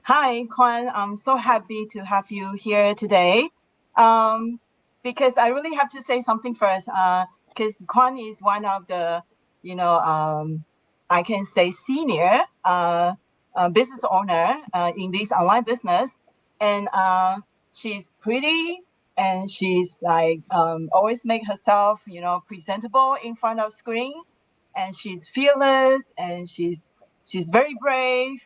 Hi, Kwan. I'm so happy to have you here today. Um, because I really have to say something first. Because Kwan is one of the, you know, I can say senior business owner in this online business, and she's pretty, and she's like always make herself, presentable in front of screen, and she's fearless, and she's very brave,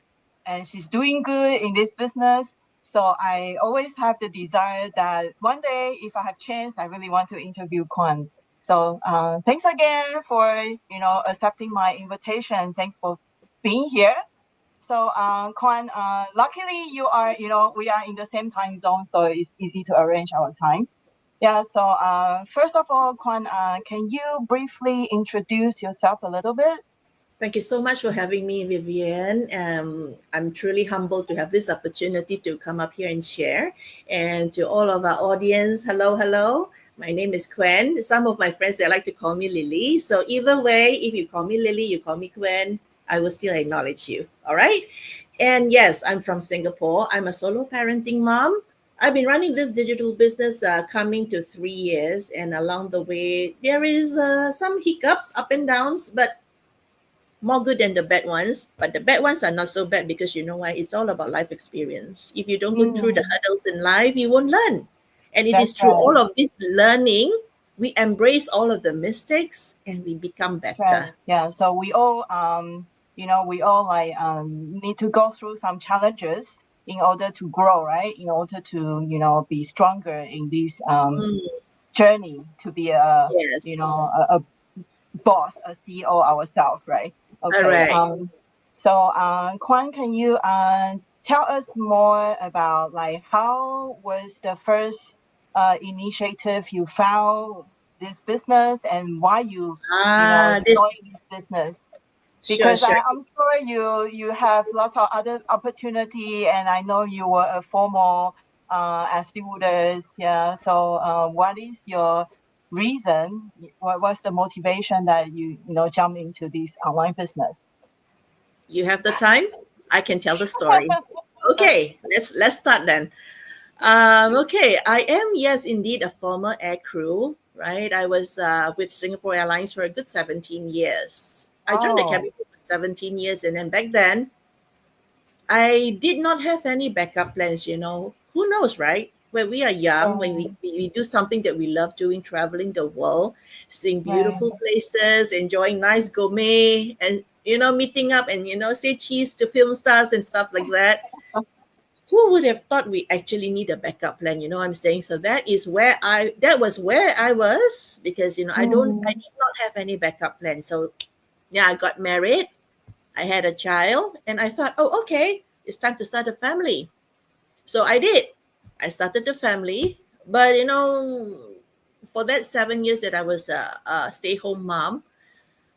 and she's doing good in this business. So I always have the desire that one day, if I have chance, I really want to interview Kwan. So thanks again for accepting my invitation. Thanks for being here. So Kwan, luckily we are in the same time zone, so it's easy to arrange our time. Yeah. So first of all, Kwan, can you briefly introduce yourself a little bit? Thank you so much for having me, Vivian. I'm truly humbled to have this opportunity to come up here and share. And to all of our audience, hello, hello. My name is Quen. Some of my friends, they like to call me Lily. So either way, if you call me Lily, you call me Quen, I will still acknowledge you. All right. And yes, I'm from Singapore. I'm a solo parenting mom. I've been running this digital business coming to 3 years. And along the way, there is some hiccups, up and downs, but more good than the bad ones, but the bad ones are not so bad because you know why? It's all about life experience. If you don't go through the Mm, hurdles in life, you won't learn. And it is that's through right. all of this learning, we embrace all of the mistakes and we become That's right. better. Yeah. So we all like need to go through some challenges in order to grow, right? In order to, be stronger in this Mm, journey to be a, yes. boss, a CEO ourselves, right? All Okay. right. So Kwan, can you tell us more about like how was the first initiative you found this business, and why This, joined this business? sure, Because sure. I'm sure you have lots of other opportunity, and I know you were a formal as stewardess. Yeah. So what is your reason? What's the motivation that you jump into this online business? You have the time? I can tell the story. Okay, let's start then. Okay, I am, yes, indeed, a former air crew, right? I was with Singapore Airlines for a good 17 years. I joined the Oh. cabin crew for 17 years, and then back then, I did not have any backup plans, you know. Who knows, right? When we are young, when Right. we do something that we love doing, traveling the world, seeing Right. beautiful places, enjoying nice gourmet, and, meeting up and, say cheese to film stars and stuff like that. Who would have thought we actually need a backup plan? You know what I'm saying? So that was where I was because, I Mm, did not have any backup plan. So yeah, I got married, I had a child, and I thought, oh, okay, it's time to start a family. So I did. I started the family, but for that 7 years that I was a stay-home mom,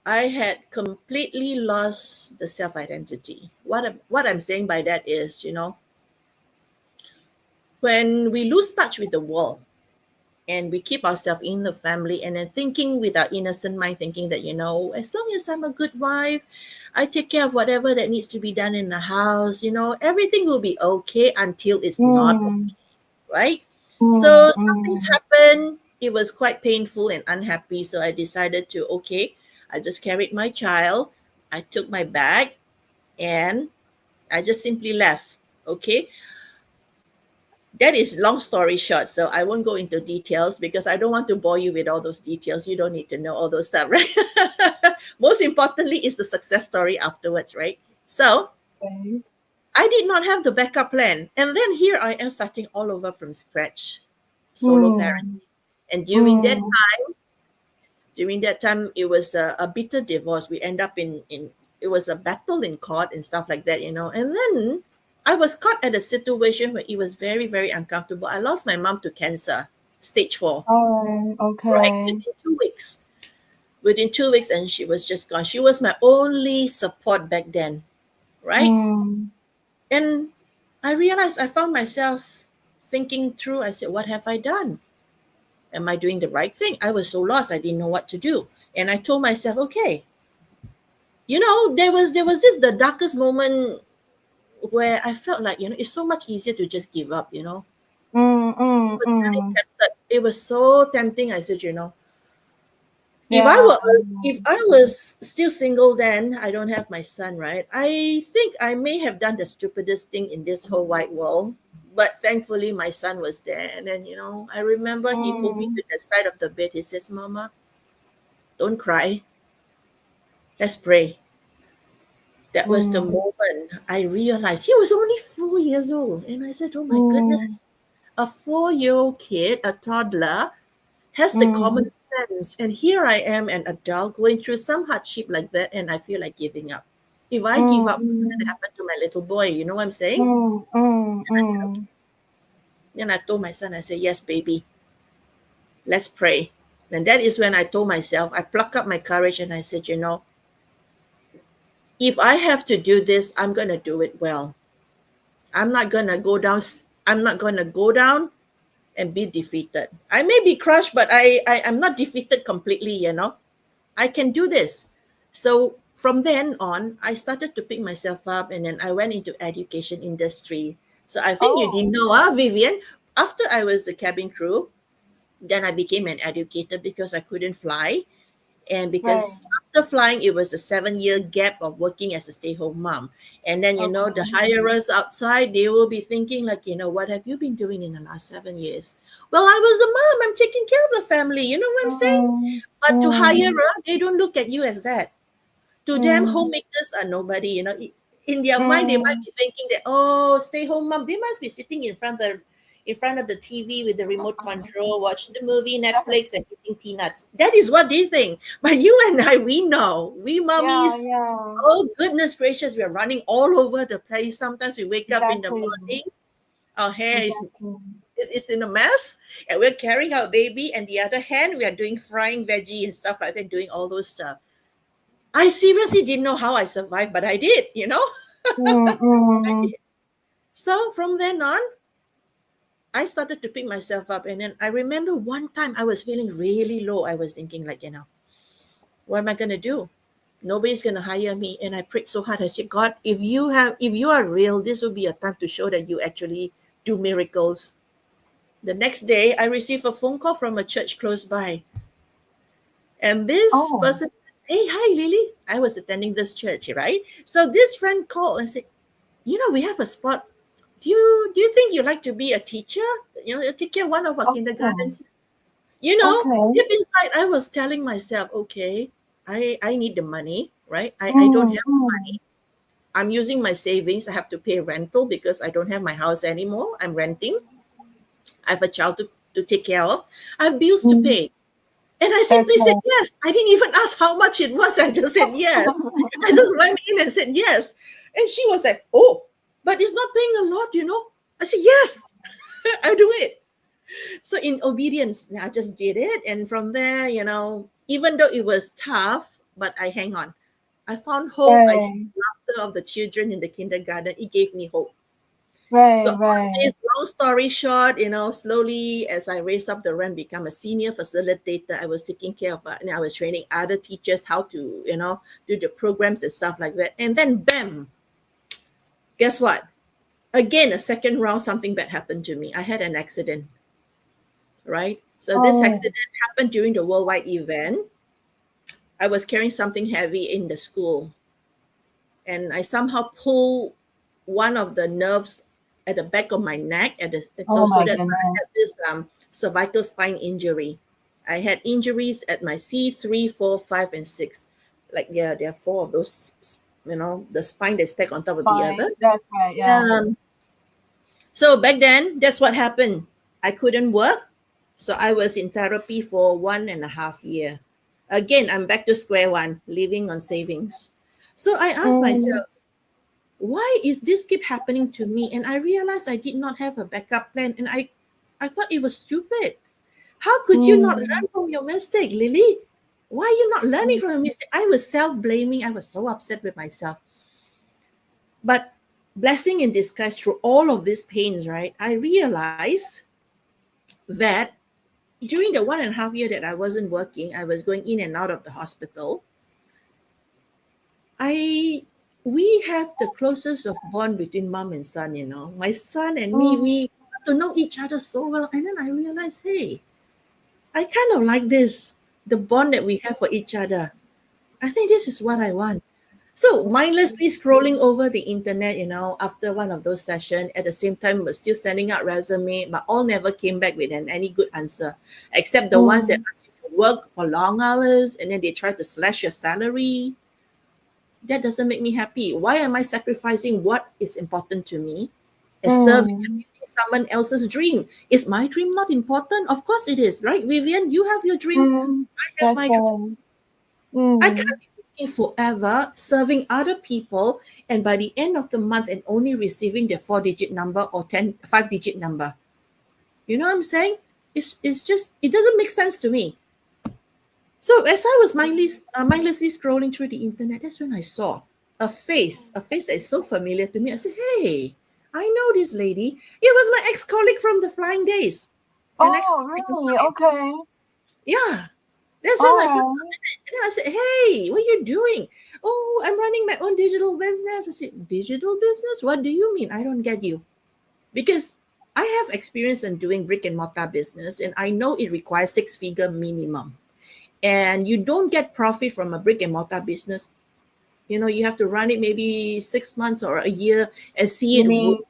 I had completely lost the self-identity. What I'm saying by that is, when we lose touch with the world and we keep ourselves in the family and then thinking with our innocent mind, thinking that, as long as I'm a good wife, I take care of whatever that needs to be done in the house, everything will be okay until it's not, mm, right? mm, So some things mm. happened. It was quite painful and unhappy. So I decided to, okay, I just carried my child. I took my bag and I just simply left. Okay. That is long story short. So I won't go into details because I don't want to bore you with all those details. You don't need to know all those stuff, right? Most importantly is the success story afterwards, right? So Okay. I did not have the backup plan. And then here I am starting all over from scratch, solo parent. Mm, And mm, during that time, it was a bitter divorce. We end up in it was a battle in court and stuff like that, And then I was caught at a situation where it was very, very uncomfortable. I lost my mom to cancer, stage 4, all right. right? Okay. Within 2 weeks. Within 2 weeks, and she was just gone. She was my only support back then, right? Mm, And I realized I found myself thinking through. I said, what have I done? Am I doing the right thing? I was so lost. I didn't know what to do. And I told myself, okay, there was this the darkest moment where I felt like, it's so much easier to just give up, Mm, mm, was very mm. tempted. It was so tempting. I said, if I Yeah. were if I was still single, then I don't have my son, right? I think I may have done the stupidest thing in this whole wide world. But thankfully my son was there. And then, I remember he pulled me Mm, to the side of the bed. He says, Mama, don't cry. Let's pray. That was the mm, moment I realized he was only 4 years old. And I said, oh my mm, goodness, a 4-year-old kid, a toddler, has the mm. common sense. And here I am, an adult, going through some hardship like that, and I feel like giving up. If I give Mm, up, what's going to mm, happen to my little boy? You know what I'm saying? mm, mm, And I said, okay. mm. Then I told my son, I said, yes, baby, let's pray. And that is when I told myself, I plucked up my courage and I said, if I have to do this, I'm going to do it well. I'm not going to go down. I'm not going to go down and be defeated. I may be crushed, but I'm not defeated completely. I can do this. So from then on, I started to pick myself up, and then I went into education industry. So I think you didn't Oh, know, Vivian. After I was a cabin crew, then I became an educator because I couldn't fly. And right. because after flying, it was a 7-year gap of working as a stay-home mom. And then, the Okay. hirers outside, they will be thinking like, what have you been doing in the last 7 years? Well, I was a mom. I'm taking care of the family. You know what I'm saying? Mm, But to mm, hirer, they don't look at you as that. To them, mm, homemakers are nobody. In their mind, they might mm. be thinking that, oh, stay home mom, they must be sitting in front of the TV with the remote control, watch the movie, Netflix, and eating peanuts. That is what they think. But you and I, we know, we Yeah, mummies, yeah. oh goodness gracious, we are running all over the place. Sometimes we wake up in the Exactly. morning, our hair Exactly. is in a mess, and we're carrying our baby, and the other hand, we are doing frying veggie and stuff like that, doing all those stuff. I seriously didn't know how I survived, but I did. Mm, I mm, did. So from then on, I started to pick myself up. And then I remember one time I was feeling really low. I was thinking, like, what am I going to do? Nobody's going to hire me. And I prayed so hard. I said, God, if you are real, this will be a time to show that you actually do miracles. The next day, I received a phone call from a church close by. And this oh, person says, hey, hi, Lily. I was attending this church, right? So this friend called and said, we have a spot. Do you think you'd like to be a teacher? Take care of one of our okay. kindergartens. Okay. Deep inside, I was telling myself, okay, I need the money, right? I don't Mm, have mm, money. I'm using my savings. I have to pay rental because I don't have my house anymore. I'm renting. I have a child to take care of. I have bills to mm. pay. And I That's simply said right. yes. I didn't even ask how much it was. I just said yes. I just went in and said yes. And she was like, oh, but it's not paying a lot. I said, yes, I'll do it. So in obedience, I just did it. And from there, even though it was tough, but I hang on. I found hope. I saw Right. laughter of the children in the kindergarten. It gave me hope. So Right. all Right. this long story short, slowly as I raised up the rank, become a senior facilitator, I was taking care of, and I was training other teachers how to, do the programs and stuff like that. And then, bam, guess what? Again, a second round, something bad happened to me. I had an accident, right? So this Oh, accident happened during the worldwide event. I was carrying something heavy in the school, and I somehow pulled one of the nerves at the back of my neck. oh So my that's why I had goodness. this cervical spine injury. I had injuries at my C3, 4, 5, and 6. Like, yeah, there are four of those, the spine that's stacked on top of the Spine. other. That's right. Yeah. Um, so back then, that's what happened. I couldn't work. So I was in therapy for 1.5 year. Again, I'm back to square one, living on savings. So I asked Mm, myself, why is this keep happening to me? And I realized I did not have a backup plan, and I thought it was stupid. How could you not mm, learn from your mistake, Lily? Why are you not learning mm, from your mistake? I was self-blaming. I was so upset with myself. But blessing in disguise through all of these pains, right? I realized that during the 1.5 year that I wasn't working, I was going in and out of the hospital. I we have the closest of bond between mom and son, My son and me, mm, we got to know each other so well. And then I realized, hey, I kind of like this, the bond that we have for each other. I think this is what I want. So mindlessly scrolling over the internet, after one of those sessions, at the same time was still sending out resume, but all never came back with any good answer, except the ones that mm, ask you to work for long hours and then they try to slash your salary. That doesn't make me happy. Why am I sacrificing what is important to me and serving and mm, building someone else's dream? Is my dream not important? Of course it is, right? Vivian, you have your dreams. mm. I have That's my dreams. right. I can't Mm, be working forever serving other people and by the end of the month and only receiving the 4-digit number or 5-digit number. You know what I'm saying? It's just, it doesn't make sense to me. So as I was mindlessly scrolling through the internet, that's when I saw a face that is so familiar to me. I said, hey, I know this lady. It was my ex-colleague from the flying days. An oh, ex-colleague of really? mine. Okay. Yeah. That's when All I first right. and then I said, hey, what are you doing? Oh, I'm running my own digital business. I said, digital business? What do you mean? I don't get you. Because I have experience in doing brick and mortar business and I know it requires 6-figure minimum. And you don't get profit from a brick and mortar business. You have to run it maybe 6 months or a year and see You it work. mean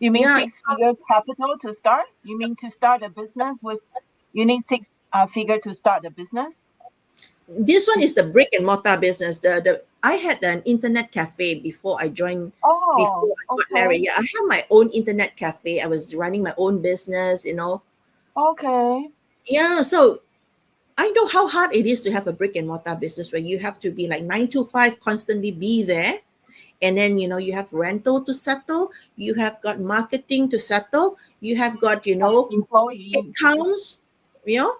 you mean Yeah, six-figure capital to start? You mean to start a business with you need six figure to start a business? this one is the brick and mortar business. The I had an internet cafe before Oh, I got married. okay. Yeah, I have my own internet cafe. I was running my own business. Okay. Yeah, so I know how hard it is to have a brick and mortar business where you have to be like 9 to 5, constantly be there. And then, you have rental to settle, you have got marketing to settle, you have got, Employee. accounts, you know,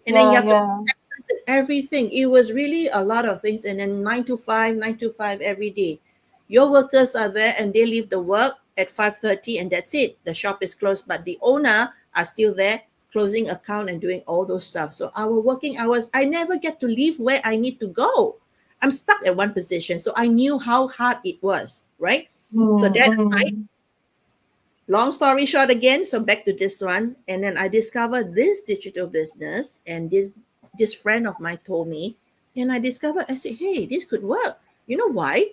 and then you Yeah, have to pay yeah. taxes and everything. It was really a lot of things. And then 9 to 5, 9 to 5 every day. Your workers are there and they leave the work at 5:30 and that's it. The shop is closed, but the owner are still there closing account and doing all those stuff. So our working hours, I never get to leave where I need to go. I'm stuck at one position. So I knew how hard it was, right? So Mm, that aside, mm, long story short again, so back to this one. And then I discovered this digital business and this friend of mine told me, and I discovered, I said, hey, this could work. You know why?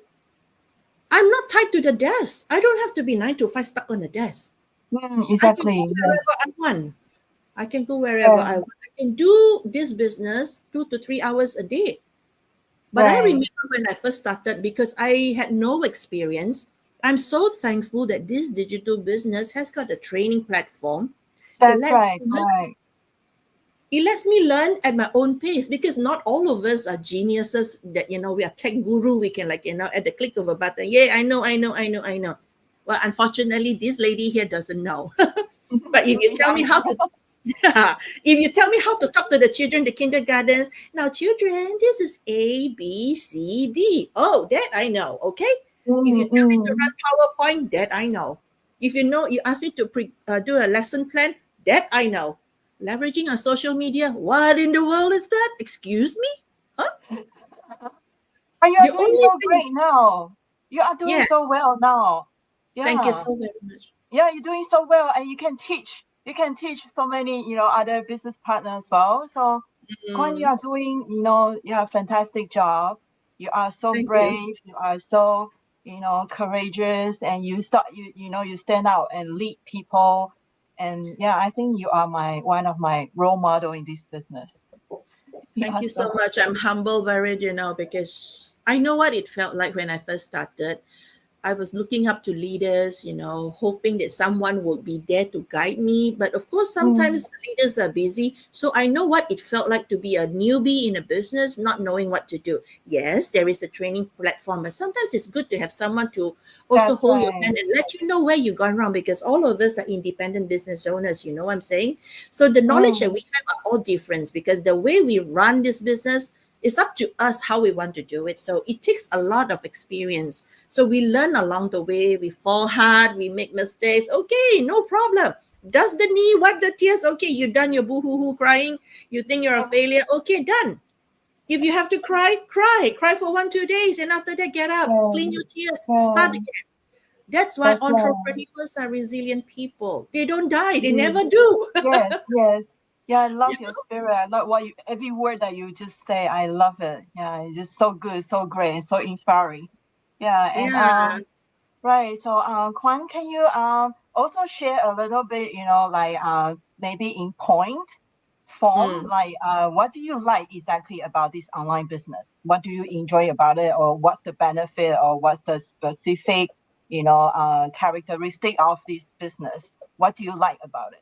I'm not tied to the desk. I don't have to be 9 to 5 stuck on the desk. I can go exactly. wherever Yes. I want. I can go wherever Yeah. I want. I can do this business 2 to 3 hours a day. But I Right. remember when I first started, because I had no experience, I'm so thankful that this digital business has got a training platform that That's lets right. me learn. Right. It lets me learn at my own pace because not all of us are geniuses that, we are tech guru. We can at the click of a button, yeah, I know, I know, I know, I know. Well, unfortunately, this lady here doesn't know. But if you tell Yeah. me how to if you tell me how to talk to the children, the kindergartens, now children, this is A, B, C, D. Oh, that I know. Okay. If you Mm, tell me to mm. run PowerPoint, that I know. If you ask me to do a lesson plan, that I know. Leveraging on social media, what in the world is that? Excuse me? Huh? But you are The doing only so thing, great now. You are doing yeah, so well now. thank you Yeah. so very much. Yeah, you're doing so well and you can teach. You can teach so many, other business partners as well. So Kwan, you Mm, are doing, you have a fantastic job. You are so thank you. brave. You are so, courageous and you stand out and lead people. And yeah, I think you are one of my role model in this business. Thank Yeah, you so so much. I'm humbled by it, because I know what it felt like when I first started. I was looking up to leaders, hoping that someone would be there to guide me. But of course, mm, sometimes leaders are busy. So I know what it felt like to be a newbie in a business, not knowing what to do. Yes, there is a training platform, but sometimes it's good to have someone to also that's hold your right. hand and let you know where you've gone wrong because all of us are independent business owners, you know what I'm saying? So the knowledge that Mm, we have are all different because the way we run this business, it's up to us how we want to do it. So it takes a lot of experience. So we learn along the way. We fall hard. We make mistakes. Okay, no problem. Dust the knee, wipe the tears. Okay, you're done. You're boo hoo hoo crying. You think you're a failure. Okay, done. If you have to cry, cry for 1-2 days, and after that, get up, clean your tears, start right. again. That's why That's right. entrepreneurs are resilient people. They don't die. They never Yes, do. yes, yes. Yeah, I You love your spirit. I love every word that you just say. I love it. Yeah, it's just so good, so great, and so inspiring. Yeah, and Yeah. right. So, Kwan, can you also share a little bit, like maybe in point form, Mm. like what do you like exactly about this online business? What do you enjoy about it, or what's the benefit, or what's the specific, characteristic of this business? What do you like about it?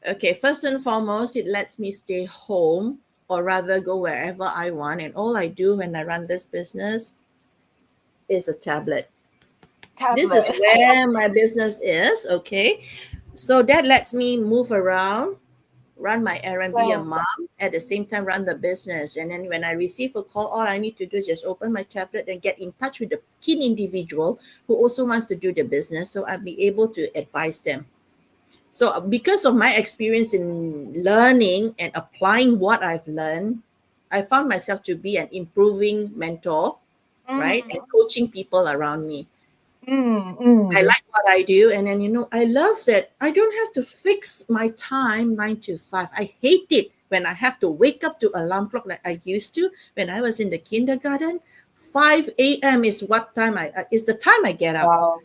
Okay, first and foremost, it lets me stay home or rather go wherever I want. And all I do when I run this business is a tablet. This is Tablet. where my business is. Okay. So that lets me move around, run my errand, be a Right. mom, at the same time run the business. And then when I receive a call, all I need to do is just open my tablet and get in touch with the keen individual who also wants to do the business. So I'll be able to advise them. So because of my experience in learning and applying what I've learned, I found myself to be an improving mentor, right? And Mm, coaching people around me. mm, I mm. like what I do. And then, I love that I don't have to fix my time 9 to 5. I hate it when I have to wake up to alarm clock like I used to when I was in the kindergarten. 5 a.m. is what time is the time I get up. Wow.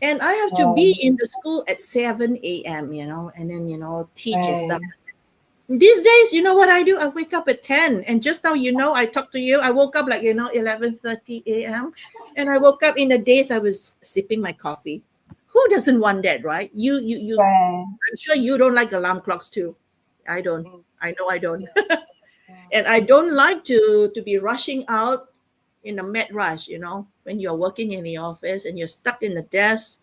And I have to be Right, in the school at 7 a.m., and then, teach and stuff. right. These days, you know what I do? I wake up at 10. And just now, I talked to you. I woke up like, 11:30 a.m. And I woke up in the days I was sipping my coffee. Who doesn't want that, right? Right. I'm sure you don't like alarm clocks too. I don't. Mm, I know I don't. yeah, yeah. And I don't like to be rushing out in a mad rush, when you're working in the office and you're stuck in the desk,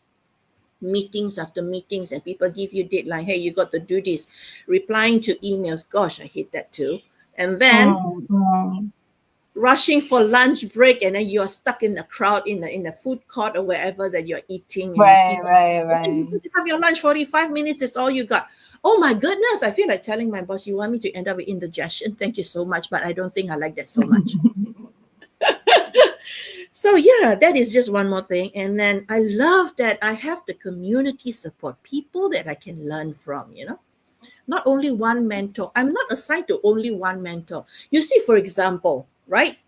meetings after meetings, and people give you deadline. Hey, you got to do this. Replying to emails. Gosh, I hate that too. And then Mm, mm. rushing for lunch break, and then you're stuck in the crowd in the food court or wherever that you're eating, and Right, people, right, okay, you right. need to have your lunch. 45 minutes is all you got. Oh my goodness, I feel like telling my boss, you want me to end up with indigestion? Thank you so much, but I don't think I like that so much. So yeah, that is just one more thing. And then I love that I have the community support, people that I can learn from, not only one mentor. I'm not assigned to only one mentor. You see, for example, right?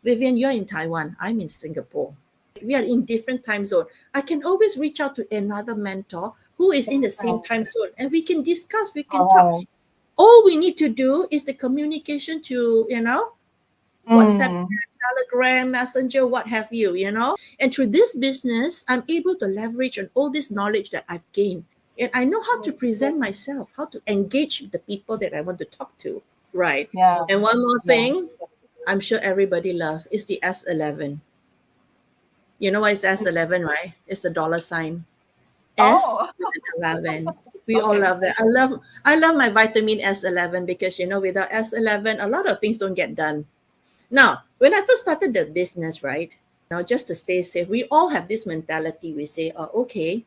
Vivian, you're in Taiwan. I'm in Singapore. We are in different time zone. I can always reach out to another mentor who is in the same Right. time zone, and we can discuss, we can talk. Right. All we need to do is the communication to, WhatsApp, Mm, Telegram, Messenger, what have you, And through this business, I'm able to leverage on all this knowledge that I've gained. And I know how to present myself, how to engage with the people that I want to talk to. Right. yeah, And one more yeah. thing I'm sure everybody loves is the S11. You know what is S11, right? It's a dollar sign. S Oh, and then 11. We all okay. love that. I love my vitamin S11 because without S11 a lot of things don't get done. Now, when I first started the business, right? Just to stay safe, we all have this mentality. We say, oh, okay,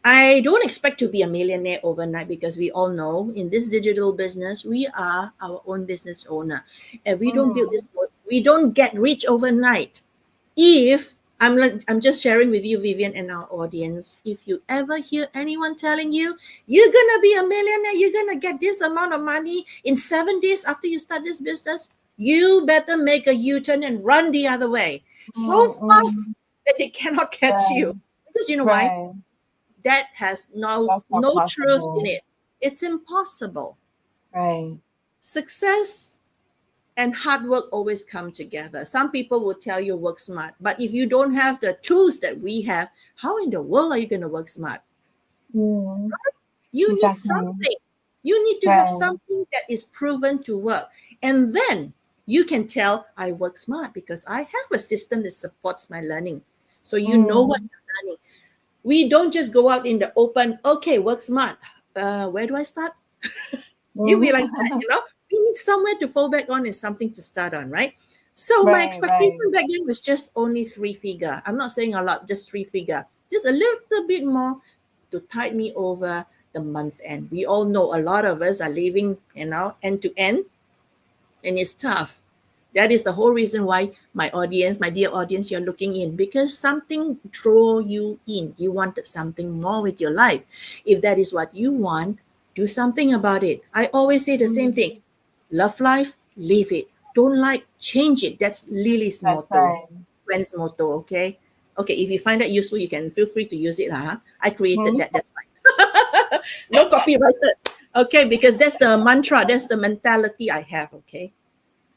I don't expect to be a millionaire overnight because we all know in this digital business, we are our own business owner. And we don't build Mm, this, we don't get rich overnight. If I'm just sharing with you, Vivian, and our audience, if you ever hear anyone telling you you're gonna be a millionaire, you're gonna get this amount of money in 7 days after you start this business, you better make a U-turn and run the other way so mm, fast mm. that they cannot catch you. Right, Because you know why? right. That has That's not no truth in possible. it. It's impossible. Right. Success and hard work always come together. Some people will tell you work smart, but if you don't have the tools that we have, how in the world are you going to work smart? Mm, You need exactly. something. You need to have Right. something that is proven to work. And then you can tell I work smart because I have a system that supports my learning. So you know what Mm, you're learning. We don't just go out in the open, okay, work smart. Where do I start? You be mm. like that, We need somewhere to fall back on and something to start on, right? So my Right, right. expectation back then was just only 3 figure. I'm not saying a lot, just 3 figure. Just a little bit more to tide me over the month end. We all know a lot of us are living, end to end. and it's tough. That is the whole reason why my audience, my dear audience, you're looking in, because something draw you in. You wanted something more with your life. If that is what you want, do something about it. I always say the same Mm. thing. Love life, live it. Don't like, change it. That's Lily's That's motto, right. friend's motto, okay? Okay, if you find that useful, you can feel free to use it. Huh? I created Mm. that. That's fine. No copyrighted. Okay, because that's the mantra, that's the mentality I have, okay?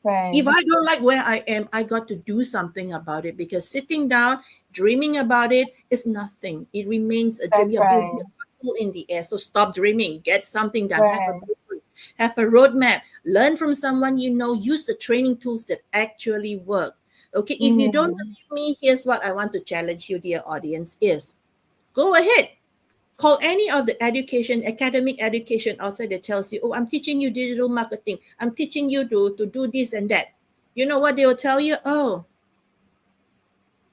If Right. I don't like where I am, I got to do something about it, because sitting down, dreaming about it is nothing. It remains a dream. That's You're building right. a castle in the air. So stop dreaming, get something done, have a Right. blueprint, have a roadmap, learn from someone you know, use the training tools that actually work. Okay, if you don't Mm. believe me, here's what I want to challenge you, dear audience, is go ahead. Call any of the education, academic education outside that tells you, oh, I'm teaching you digital marketing. I'm teaching you to do this and that. You know what they will tell you? Oh,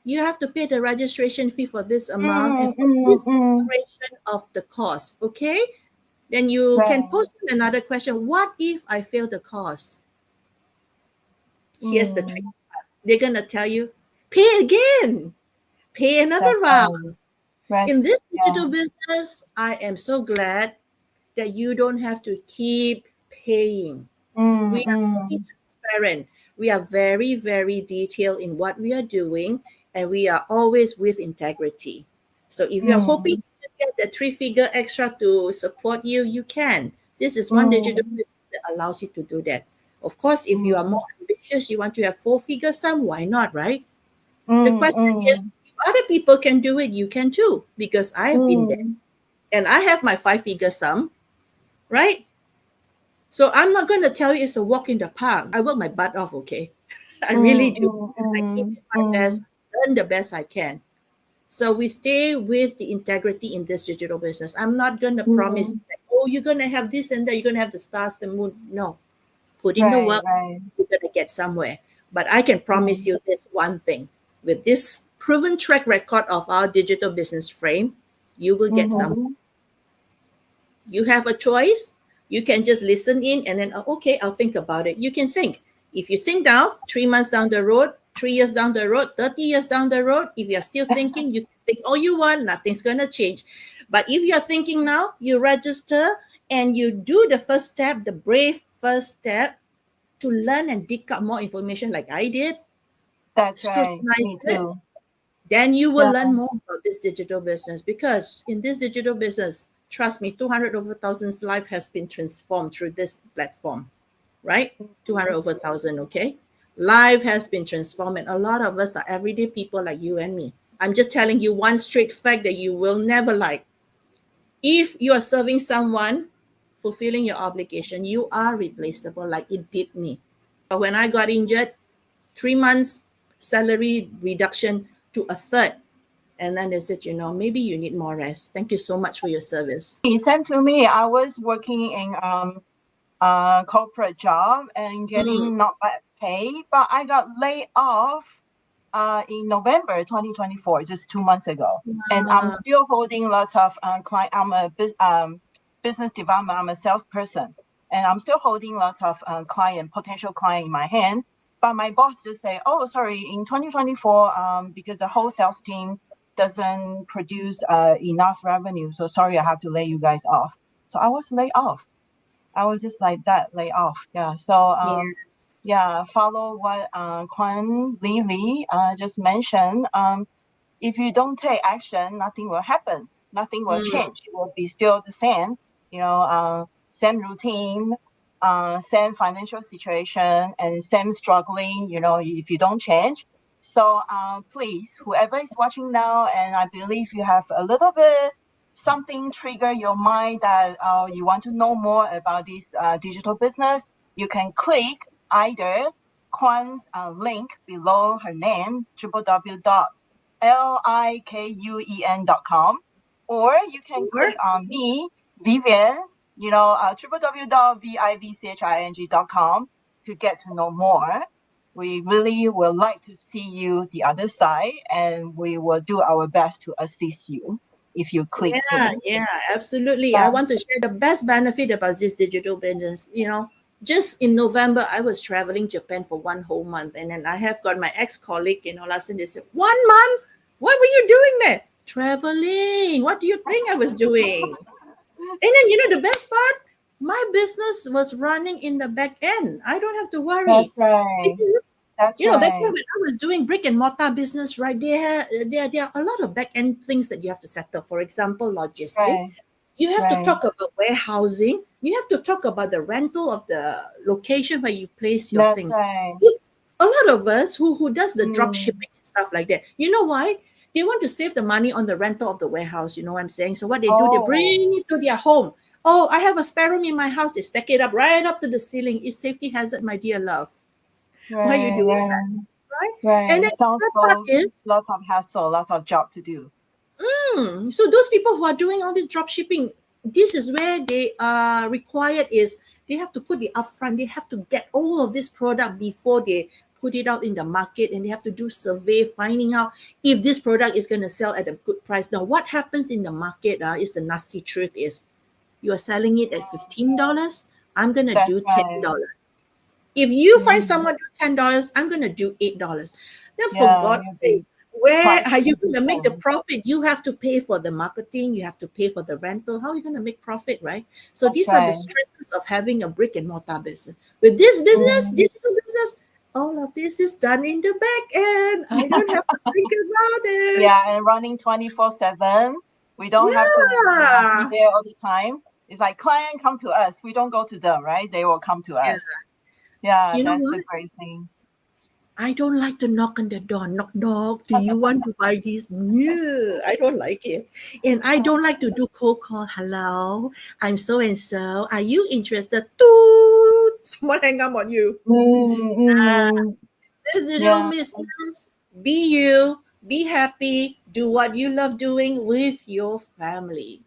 you have to pay the registration fee for this amount and Mm. for Mm. this Mm. duration of the course. Okay? Then you can Right. post another question. What if I fail the course? Here's the trick. Mm. They're going to tell you, pay again, pay another That's round. right. Right. In this Yeah. digital business, I am so glad that you don't have to keep paying. Mm. We are very Mm. transparent. We are very, very detailed in what we are doing, and we are always with integrity. So if you're hoping Mm. to get the three-figure extra to support you, you can. This is one digital Mm. business that allows you to do that. Of course, if you are Mm. more ambitious, you want to have four-figure sum, why not, right? The Mm. question is, Mm. if other people can do it, you can too, because I've been there. Mm. And I have my five-figure sum, right? So I'm not going to tell you it's a walk in the park. I work my butt off, okay? I really Mm. do. Mm. I give Mm. it my best, Mm. learn the best I can. So we stay with the integrity in this digital business. I'm not going to promise Mm. that, oh, you're going to have this and that, you're going to have the stars, the moon. No, put in the Right. work, Right. you're going to get somewhere. But I can promise Mm. you this one thing: with this proven track record of our digital business frame, you will get some. Mm-hmm. You have a choice. You can just listen in and then, "Oh, okay, I'll think about it." You can think. If you think down, 3 months down the road, 3 years down the road, 30 years down the road, if you're still thinking, you can think all you want, nothing's going to change. But if you're thinking now, you register and you do the first step, the brave first step, to learn and dig up more information like I did, That's right. Me scrutinize it, too. then you will Yeah. learn more about this digital business, because in this digital business, trust me, 200 over thousands life has been transformed through this platform, right? 200 Mhm. over thousand, okay? Life has been transformed, and a lot of us are everyday people like you and me. I'm just telling you one straight fact that you will never like. If you are serving someone, fulfilling your obligation, you are replaceable, like it did me. But when I got injured, 3 months salary reduction to a third. And then they said, maybe you need more rest. Thank you so much for your service. Same to me. I was working in corporate job and Mm. getting not bad pay, but I got laid off in November 2024, just 2 months ago. And I'm Uh, still holding lots of client. I'm a business development. I'm a salesperson, and I'm still holding lots of potential client in my hand. But my boss just say, "Oh, sorry, in 2024, because the whole sales team doesn't produce enough revenue, so sorry, I have to lay you guys off." So I was laid off. I was just like that, lay off. Yeah. So yes. yeah, follow what Quan Li just mentioned. If you don't take action, nothing will happen. Nothing will Mm. change. It will be still the same. Same routine, same financial situation, and same struggling. If you don't change. So please, whoever is watching now, and I believe you have a little bit something trigger your mind that you want to know more about this digital business, you can click either Quan's link below her name, www.likuen.com, or you can Or, click on me, Vivian's, www.vivching.com to get to know more. We really would like to see you the other side, and we will do our best to assist you if you click yeah, in. yeah, absolutely. I Yeah. want to share the best benefit about this digital business. just in November, I was traveling Japan for 1 whole month, and then I have got my ex-colleague, last thing they said, 1 month? What were you doing there? Traveling. What do you think I was doing? And then, the best part, my business was running in the back end. I don't have to worry. That's right. Because, That's back then right. when I was doing brick and mortar business, right, there are a lot of back end things that you have to settle. For example, logistic. Right. You have to Right. talk about warehousing. You have to talk about the rental of the location where you place your That's things. right. If a lot of us who does the drop Mm. shipping and stuff like that, you know why? They want to save the money on the rental of the warehouse. You know what I'm saying? So what they do, they Oh, bring it to their home. Oh, I have a spare room in my house. They stack it up right up to the ceiling. It's safety hazard, my dear love. Why are you right, doing that? right, Right? And right. then the Sounds third part cool. is, Lots of hassle, lots of job to do. so those people who are doing all this drop shipping, this is where they are required is they have to put the upfront. They have to get all of this product before they put it out in the market, and they have to do survey, finding out if this product is going to sell at a good price. Now, what happens in the market is the nasty truth is you are selling it at $15. I'm gonna That's do right. $10. If you find Mm. someone do $10, I'm gonna do $8. Then for Yeah, God's you'll sake, be where price are you gonna make the competition. profit? You have to pay for the marketing, you have to pay for the rental. How are you gonna make profit, right? So That's these are the right. stresses of having a brick and mortar business. With this business, Mm. digital business, all of this is done in the back end. I don't have to think about it. Yeah, and running 24/7. We don't have to, be Yeah. there all the time. It's like client come to us. We don't go to them, right? They will come to Yeah. us. Yeah, You know that's the what? great thing. I don't like to knock on the door. Knock, knock. Do you want to buy this? No, I don't like it. And I don't like to do cold call. Hello, I'm so and so. Are you interested? Toot. Someone hang up on you. Mm, mm, This digital yeah. business, be you, be happy, do what you love doing with your family.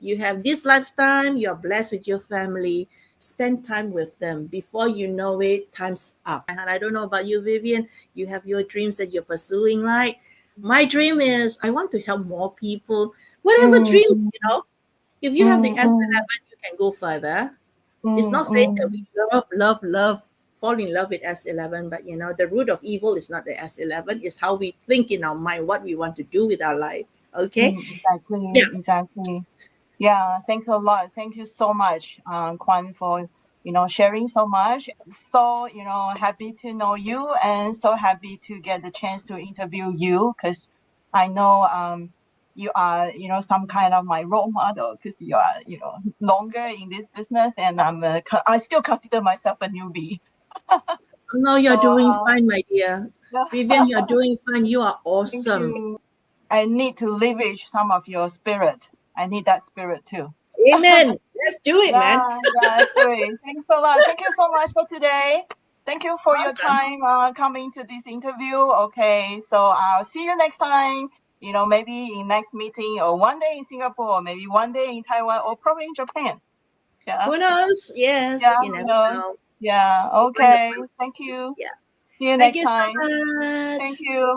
You have this lifetime, you're blessed with your family. Spend time with them. Before you know it, time's up. And I don't know about you, Vivian. You have your dreams that you're pursuing, right? My dream is I want to help more people. Whatever Mm, dreams, mm, if you have the mm, mm, S11, you can go further. It's mm, not saying that we mm, fall in love with S11, but the root of evil is not the S11, it's how we think in our mind, what we want to do with our life. Okay? exactly, Yeah. exactly. Yeah, thank you a lot. Thank you so much, Kwan, for sharing so much. So happy to know you, and so happy to get the chance to interview you because I know you are some kind of my role model because you are longer in this business, and I still consider myself a newbie. No, So you're doing fine, my dear. yeah, Vivian, you're doing fine. You are thank awesome. you. I need to leverage some of your spirit. I need that spirit too. Amen. Let's do it, Yeah, man. yeah, great. Thanks a lot. Thank you so much for today. Thank you for your Awesome. time coming to this interview. Okay, so I'll see you next time. Maybe in next meeting or one day in Singapore, or maybe one day in Taiwan, or probably in Japan. Yeah, Who knows? Yes, yeah, you who never knows? know. Yeah, When the okay. time Thank is. you. Yeah. See you Thank next you so time. Thank much. you.